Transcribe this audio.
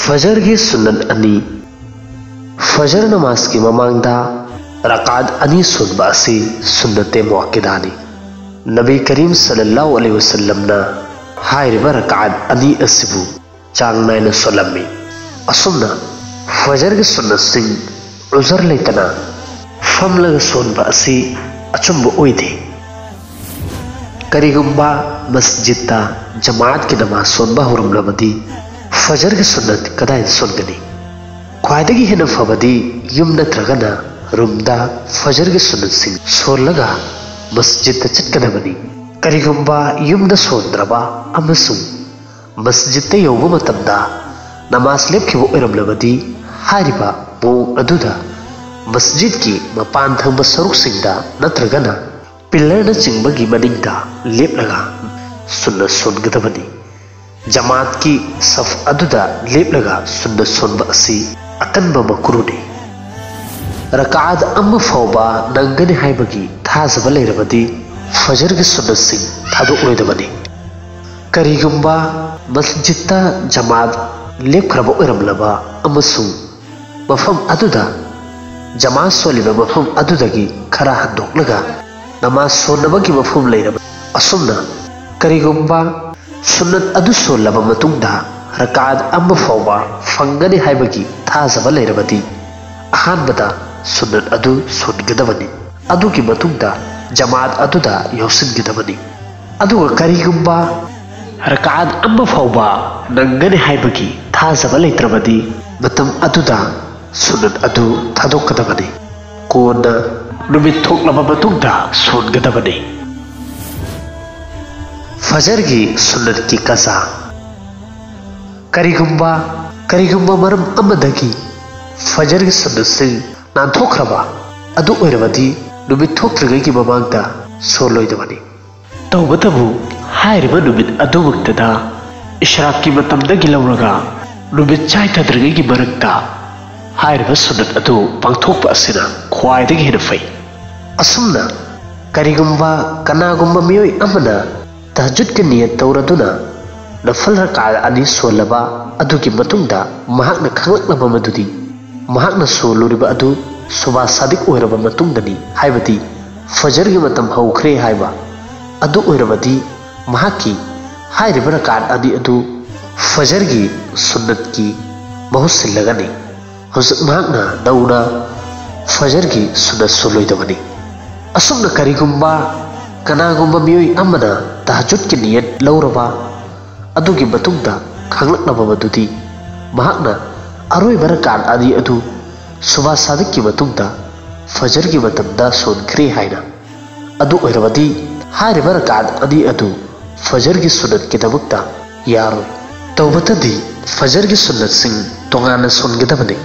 फजर की सुन्नत अनी फजर नमाज की ममांगदा रकात अनी सुनबा असी सुन्नते मुअक्किदानी नबी करीम सल्लल्लाहु अलैहि वसल्लम ना हायरिबा रकात अनी असिबु चांग नायना सोलम्मी असुमना फजर की सुन्नत सिंह उजर लेतना फमलगा सोनबा असी अचुंबा ओइदे करिगुंबा मस्जिद जमात की नमाज सोनबा हुरुमलबदी फजर की सुन्नत कदाई सोनगनी ख्वाइदगी हेन फबदी युम नत्रगना रुमदा फजर की सुन्नत सिंह सोलगा मस्जिद चटकदबनी करिगुंबा युम सोनद्रबा अमसुंग मस्जिद यौबा मतमदा नमाज लेपखिबा ओइरमलबदी हारिबा मोंग अदुदा मस्जिद की मपान थंबा सरुकसिंगदा नत्रगना पिलर न चिंबगी मनिंगदा लेपलगा सुन्नत सोनगदबनी जमात की सफ अदुदा लेपलगा सुन्नत सोनबा असी अकनबा मकुरुनी रकात अम्म फौबा नंगने हाइबगी थाजबा लेरबदी फजर की सुन्नत सिंह थादोओइदबनी करिगुंबा मस्जिद जमात लेपखरबा ओइरमलबा अमसुंग मफम अदुदा जमात सोलिबा मफम अदुदगी खरा हंदोक्लगा नमाज सोनबगी मफम लेरबा असुमना करिगुंबा सुन्नत अदु सोलबा मतुंगदा रकात अम्म फौबा फंगने हाइबगी थाजबा लेरबदी अहानबदा सुन्नत अदु सोनगदबनी अदुगी मतुंगदा जमात अदुदा यौसिनगदबनी अदुगा करिगुंबा रकात अम्म फौबा नंगने हाइबगी थाजबा लेत्रबदी मतम अदुदा सुन्नत अदु थादोकदबनी कोना नुमित थोकलबा मतुंगदा सोनगदबनी फजर की सुन्नत की कसा करिगुंबा मरम अमदगी फजर की सुन्नत सिंह नाथोखरबा अदु ओइरबदी नुमित थोक्त्रगैगी ममांगदा सोलोइदबनी तौबतबु हायरिबा नुमित अदुमक्तदा इशराक की मतमदगी लौरगा नुमित चाइथद्रगैगी मरक्ता हायरिबा सुन्नत अदु पांगथोकपा असिना ख्वाइदगी हेन फै असुमना करिगुंबा कनागुंबा मियोय अमना तहज्जुद के नियत तौरदुना नफल रकात अनी सोलबा अदुगी मतुंगदा महाकना खंगलकलबा मदुदी महाकना सोलुरिबा अदु सुबा सादिक ओइरबा मतुंगदनी हाइबदी फजर की मतम हौख्रे हाइबा अदु ओइरबदी महाकी हाइरिबा रकात अनी अदु फजर की सुन्नत की बहुत सिल्लगनी हुजुक महाकना दौना फजर की सुन्नत सोलोइदबनी असुमना करिगुंबा कनागुंबा मियोय अमना तहज्जुद की नियत लौरबा अदुगी मतुंगदा खंगलकलबा मदुदी महाकना अरोइबा रकात अनी अदु सुबह सादिक की मतुंगदा फजर की मतमदा सोनख्रे हाइना अदु ओइरबदी हारिबा रकात अनी अदु फजर की सुन्नत की दमकता यारोय तौबतदी फजर की सुन्नत सिंह तोंगाना सोनगदबनी